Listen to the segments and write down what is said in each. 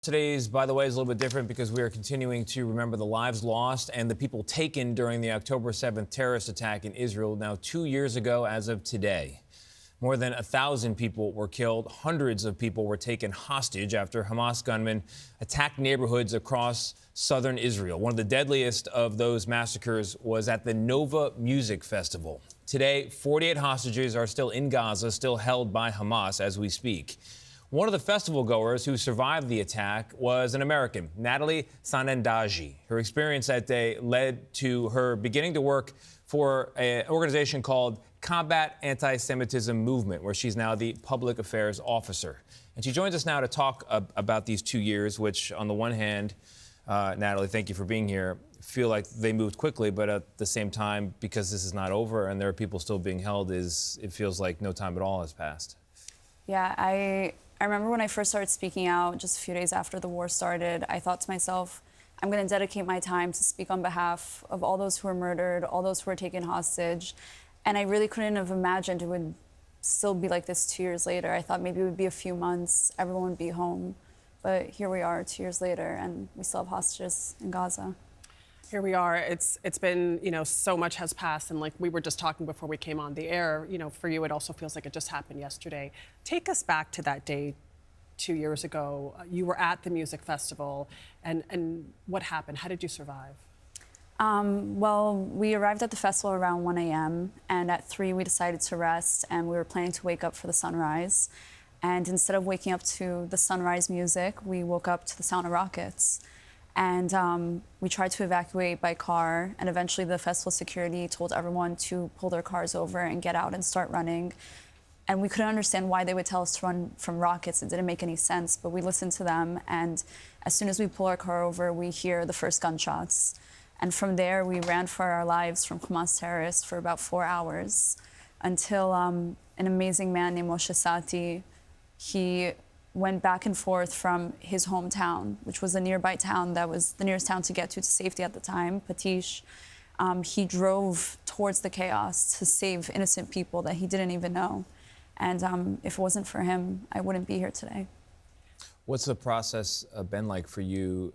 Today's, by the way, is a little bit different because we are continuing to remember the lives lost and the people taken during the October 7th terrorist attack in Israel now 2 years ago as of today. More than 1,000 people were killed. Hundreds of people were taken hostage after Hamas gunmen attacked neighborhoods across southern Israel. One of the deadliest of those massacres was at the Nova Music Festival. Today, 48 hostages are still in Gaza, still held by Hamas as we speak. One of the festival goers who survived the attack was an American, Natalie Sanandaji. Her experience that day led to her beginning to work for an organization called Combat Anti-Semitism Movement, where she's now the public affairs officer. And she joins us now to talk about these 2 years, which on the one hand, Natalie, thank you for being here, feel like they moved quickly, but at the same time, because this is not over and there are people still being held, it feels like no time at all has passed. Yeah, I remember when I first started speaking out, just a few days after the war started, I thought to myself, I'm going to dedicate my time to speak on behalf of all those who were murdered, all those who were taken hostage. And I really couldn't have imagined it would still be like this 2 years later. I thought maybe it would be a few months, everyone would be home. But here we are 2 years later, and we still have hostages in Gaza. Here we are. It's been, so much has passed. And like we were just talking before we came on the air, for you, it also feels like it just happened yesterday. Take us back to that day 2 years ago. You were at the music festival. And what happened? How did you survive? Well, we arrived at the festival around 1 a.m. And at 3, we decided to rest. And we were planning to wake up for the sunrise. And instead of waking up to the sunrise music, we woke up to the sound of rockets. And we tried to evacuate by car, and eventually the festival security told everyone to pull their cars over and get out and start running. And we couldn't understand why they would tell us to run from rockets. It didn't make any sense, but we listened to them, and as soon as we pull our car over, we hear the first gunshots. And from there, we ran for our lives from Hamas terrorists for about 4 hours until an amazing man named Moshe Sati, he went back and forth from his hometown, which was a nearby town that was the nearest town to get to safety at the time, Patish. He drove towards the chaos to save innocent people that he didn't even know. And if it wasn't for him, I wouldn't be here today. What's the process been like for you?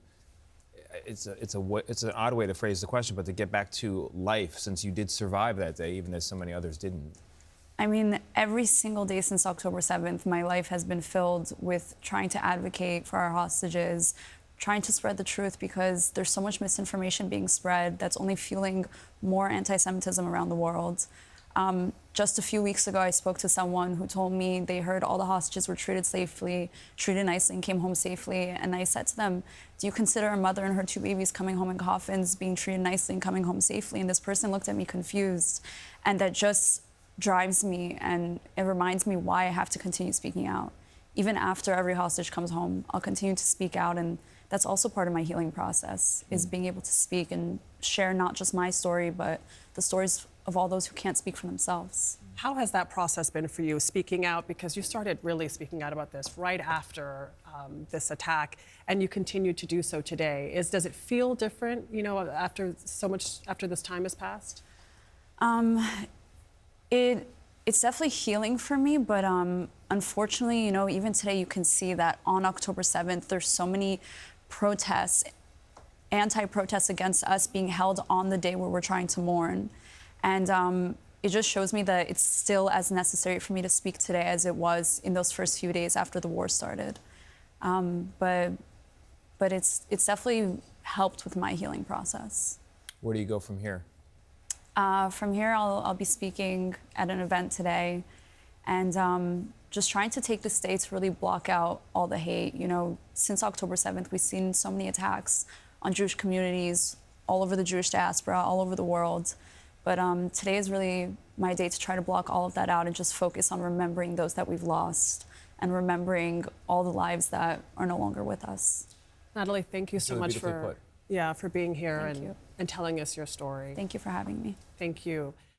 It's an odd way to phrase the question, but to get back to life, since you did survive that day, even as so many others didn't. I mean, every single day since October 7th, my life has been filled with trying to advocate for our hostages, trying to spread the truth, because there's so much misinformation being spread that's only fueling more anti-Semitism around the world. Just a few weeks ago, I spoke to someone who told me they heard all the hostages were treated safely, treated nicely, and came home safely. And I said to them, do you consider a mother and her 2 babies coming home in coffins being treated nicely and coming home safely? And this person looked at me confused. And that just drives me, and it reminds me why I have to continue speaking out. Even after every hostage comes home, I'll continue to speak out, and that's also part of my healing process, is being able to speak and share not just my story, but the stories of all those who can't speak for themselves. How has that process been for you, speaking out? Because you started really speaking out about this right after this attack, and you continue to do so today. Does it feel different, after this time has passed? It's definitely healing for me, but unfortunately, even today you can see that on October 7th, there's so many protests, anti-protests against us being held on the day where we're trying to mourn. And it just shows me that it's still as necessary for me to speak today as it was in those first few days after the war started. But it's definitely helped with my healing process. Where do you go from here? From here, I'll be speaking at an event today, and just trying to take this day to really block out all the hate. Since October 7th, we've seen so many attacks on Jewish communities all over the Jewish diaspora, all over the world. But today is really my day to try to block all of that out and just focus on remembering those that we've lost and remembering all the lives that are no longer with us. Natalie, thank you so much for being here and telling us your story. Thank you for having me. Thank you.